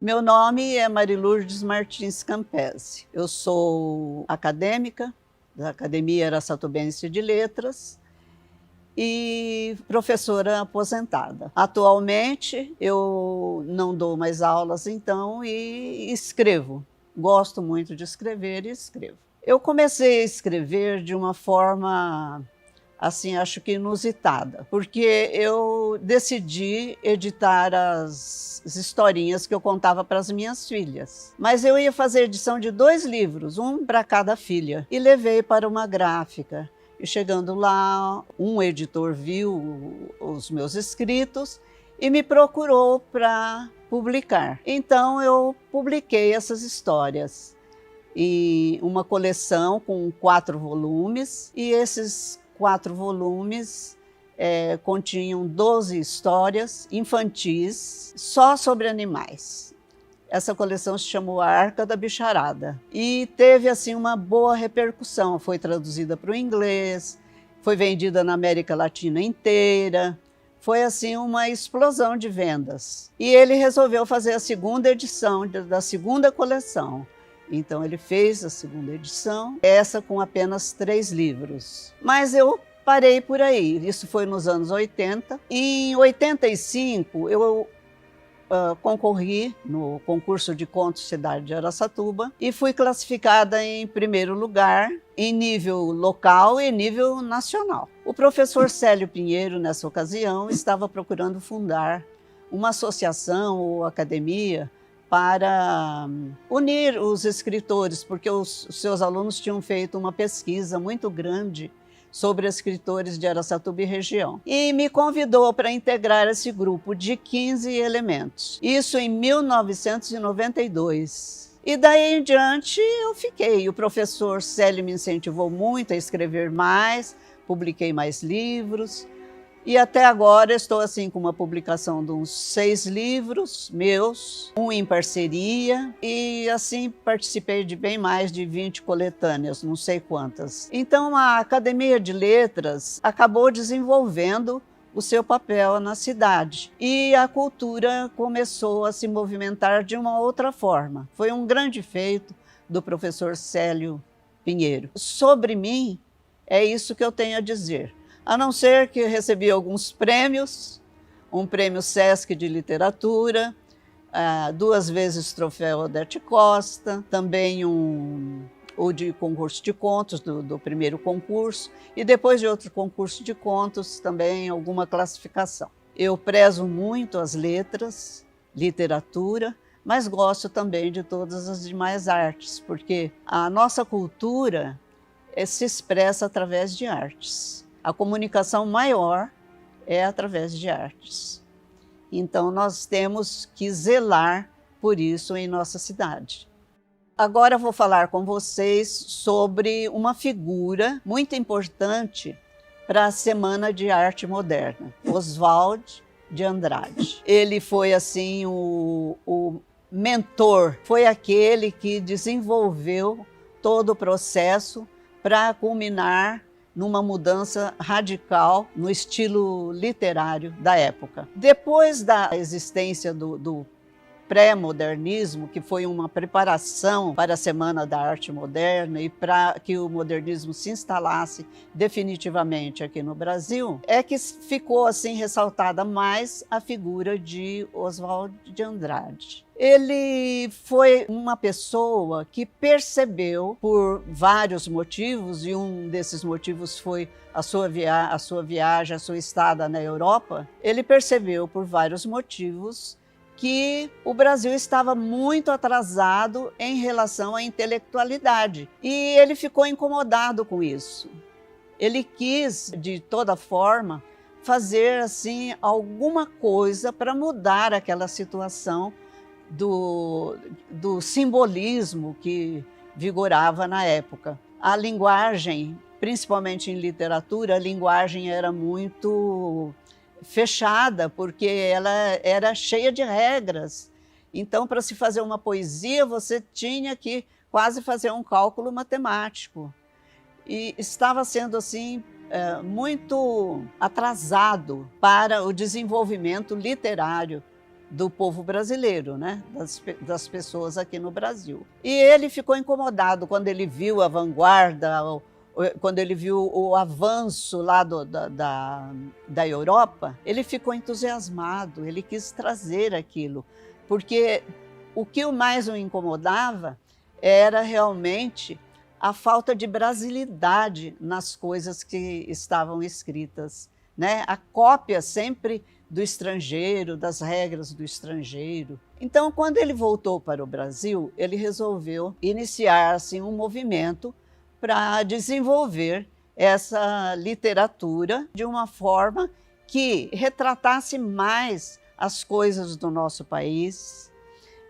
Meu nome é Marilourdes Martins Campese. Eu sou acadêmica da Academia Araçatubense de Letras e professora aposentada. Atualmente, eu não dou mais aulas, então, e escrevo. Gosto muito de escrever e escrevo. Eu comecei a escrever de uma forma, assim, acho que inusitada, porque eu decidi editar as historinhas que eu contava para as minhas filhas. Mas eu ia fazer edição de 2 livros, um para cada filha, e levei para uma gráfica. E chegando lá, um editor viu os meus escritos e me procurou para publicar. Então eu publiquei essas histórias, e uma coleção com 4 volumes, e esses 4 volumes continham 12 histórias infantis só sobre animais. Essa coleção se chamou A Arca da Bicharada e teve assim uma boa repercussão. Foi traduzida para o inglês, foi vendida na América Latina inteira. Foi assim uma explosão de vendas. E ele resolveu fazer a segunda edição da segunda coleção. Então ele fez a segunda edição, essa com apenas 3 livros. Mas eu parei por aí, isso foi nos anos 80. Em 85 eu concorri no concurso de contos Cidade de Araçatuba e fui classificada em primeiro lugar em nível local e nível nacional. O professor Célio Pinheiro, nessa ocasião, estava procurando fundar uma associação ou academia para unir os escritores, porque os seus alunos tinham feito uma pesquisa muito grande sobre escritores de Araçatuba e região. E me convidou para integrar esse grupo de 15 elementos. Isso em 1992. E daí em diante eu fiquei. O professor Célio me incentivou muito a escrever mais, publiquei mais livros. E até agora estou assim com uma publicação de uns 6 livros meus, um em parceria, e assim participei de bem mais de 20 coletâneas, não sei quantas. Então a Academia de Letras acabou desenvolvendo o seu papel na cidade e a cultura começou a se movimentar de uma outra forma. Foi um grande feito do professor Célio Pinheiro. Sobre mim, é isso que eu tenho a dizer. A não ser que recebi alguns prêmios, um prêmio Sesc de literatura, 2 vezes troféu Odete Costa, também o de concurso de contos, do primeiro concurso, e depois de outro concurso de contos, também alguma classificação. Eu prezo muito as letras, literatura, mas gosto também de todas as demais artes, porque a nossa cultura se expressa através de artes. A comunicação maior é através de artes. Então, nós temos que zelar por isso em nossa cidade. Agora vou falar com vocês sobre uma figura muito importante para a Semana de Arte Moderna, Oswald de Andrade. Ele foi assim o mentor, foi aquele que desenvolveu todo o processo para culminar numa mudança radical no estilo literário da época. Depois da existência do pré-modernismo, que foi uma preparação para a Semana da Arte Moderna e para que o modernismo se instalasse definitivamente aqui no Brasil, é que ficou assim ressaltada mais a figura de Oswald de Andrade. Ele foi uma pessoa que percebeu, por vários motivos, e um desses motivos foi a sua viagem, a sua estada na Europa, ele percebeu por vários motivos que o Brasil estava muito atrasado em relação à intelectualidade. E ele ficou incomodado com isso. Ele quis, de toda forma, fazer assim, alguma coisa para mudar aquela situação do simbolismo que vigorava na época. A linguagem, principalmente em literatura, a linguagem era muito fechada, porque ela era cheia de regras. Então, para se fazer uma poesia, você tinha que quase fazer um cálculo matemático. E estava sendo assim muito atrasado para o desenvolvimento literário do povo brasileiro, né? Das pessoas aqui no Brasil. E ele ficou incomodado quando ele viu a vanguarda, quando ele viu o avanço lá da Europa. Ele ficou entusiasmado, ele quis trazer aquilo, porque o que mais o incomodava era realmente a falta de brasilidade nas coisas que estavam escritas, né? A cópia sempre do estrangeiro, das regras do estrangeiro. Então, quando ele voltou para o Brasil, ele resolveu iniciar assim, um movimento para desenvolver essa literatura de uma forma que retratasse mais as coisas do nosso país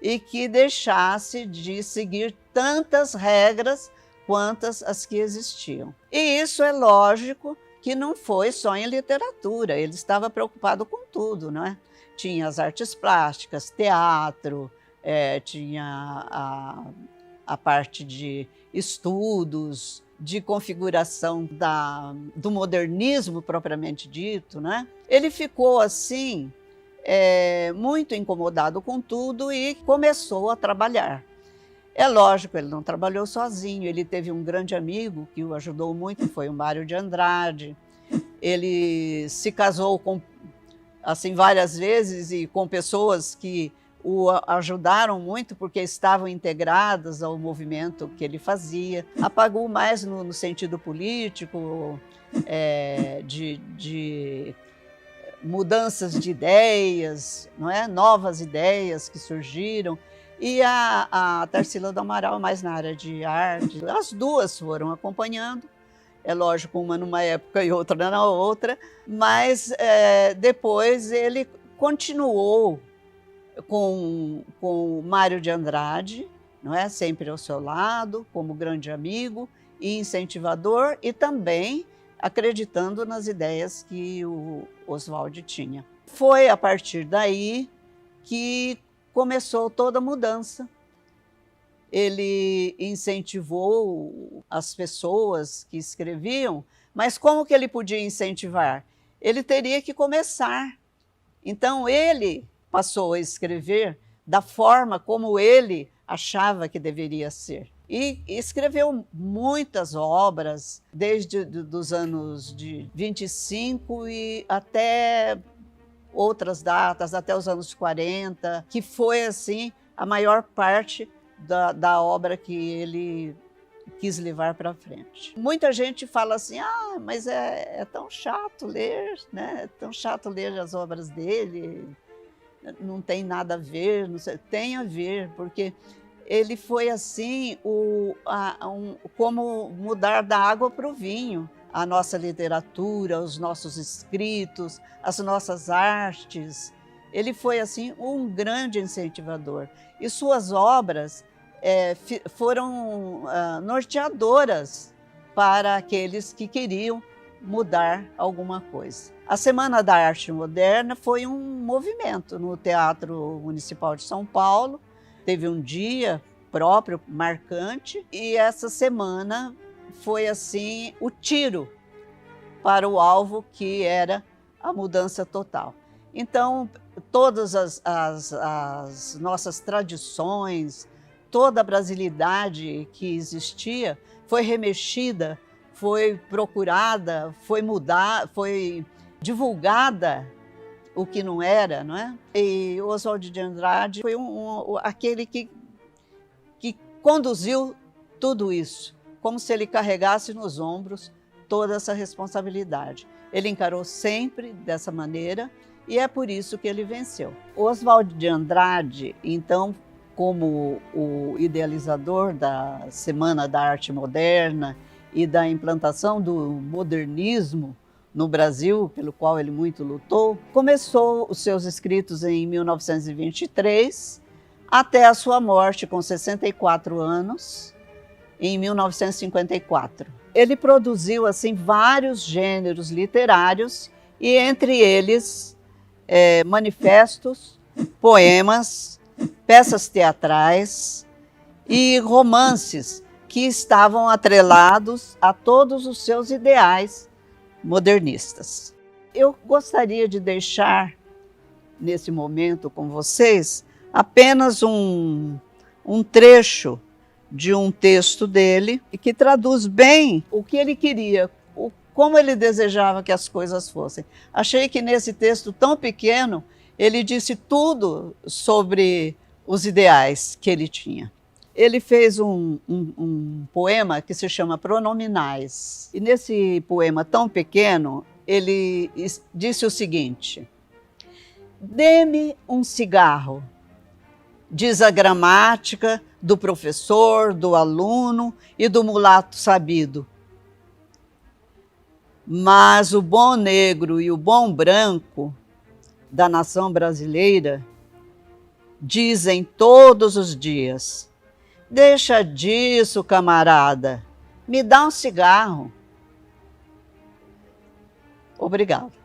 e que deixasse de seguir tantas regras quantas as que existiam. E isso é lógico que não foi só em literatura, ele estava preocupado com tudo, não é? Tinha as artes plásticas, teatro, tinha a parte de estudos, de configuração do modernismo propriamente dito, né? Ele ficou assim, muito incomodado com tudo e começou a trabalhar. É lógico, ele não trabalhou sozinho, ele teve um grande amigo que o ajudou muito, que foi o Mário de Andrade. Ele se casou assim, várias vezes e com pessoas que o ajudaram muito porque estavam integradas ao movimento que ele fazia. Apagou mais no sentido político, de mudanças de ideias, não é? Novas ideias que surgiram. E a Tarsila do Amaral, mais na área de arte. As duas foram acompanhando, é lógico, uma numa época e outra na outra, mas depois ele continuou com o Mário de Andrade, não é? Sempre ao seu lado, como grande amigo e incentivador, e também acreditando nas ideias que o Oswald tinha. Foi a partir daí que começou toda a mudança. Ele incentivou as pessoas que escreviam, mas como que ele podia incentivar? Ele teria que começar. Então ele passou a escrever da forma como ele achava que deveria ser. E escreveu muitas obras, desde os anos de 25 e até outras datas, até os anos 40, que foi assim a maior parte da obra que ele quis levar para frente. Muita gente fala assim, mas é tão chato ler, né? É tão chato ler as obras dele, não tem nada a ver, não sei. Tem a ver, porque ele foi assim, como mudar da água para o vinho. A nossa literatura, os nossos escritos, as nossas artes. Ele foi assim um grande incentivador. E suas obras foram norteadoras para aqueles que queriam mudar alguma coisa. A Semana da Arte Moderna foi um movimento no Teatro Municipal de São Paulo. Teve um dia próprio, marcante, e essa semana foi assim o tiro para o alvo, que era a mudança total. Então, todas as nossas tradições, toda a brasilidade que existia foi remexida, foi procurada, foi mudada, foi divulgada o que não era, não é? E o Oswald de Andrade foi aquele que conduziu tudo isso, como se ele carregasse nos ombros toda essa responsabilidade. Ele encarou sempre dessa maneira e é por isso que ele venceu. O Oswald de Andrade, então, como o idealizador da Semana da Arte Moderna e da implantação do modernismo no Brasil, pelo qual ele muito lutou, começou os seus escritos em 1923, até a sua morte com 64 anos, em 1954. Ele produziu assim vários gêneros literários e entre eles manifestos, poemas, peças teatrais e romances que estavam atrelados a todos os seus ideais modernistas. Eu gostaria de deixar nesse momento com vocês apenas um trecho de um texto dele, que traduz bem o que ele queria, como ele desejava que as coisas fossem. Achei que nesse texto tão pequeno, ele disse tudo sobre os ideais que ele tinha. Ele fez um poema que se chama Pronominais. E nesse poema tão pequeno, ele disse o seguinte: dê-me um cigarro, diz a gramática do professor, do aluno e do mulato sabido. Mas o bom negro e o bom branco da nação brasileira dizem todos os dias: deixa disso, camarada, me dá um cigarro. Obrigada.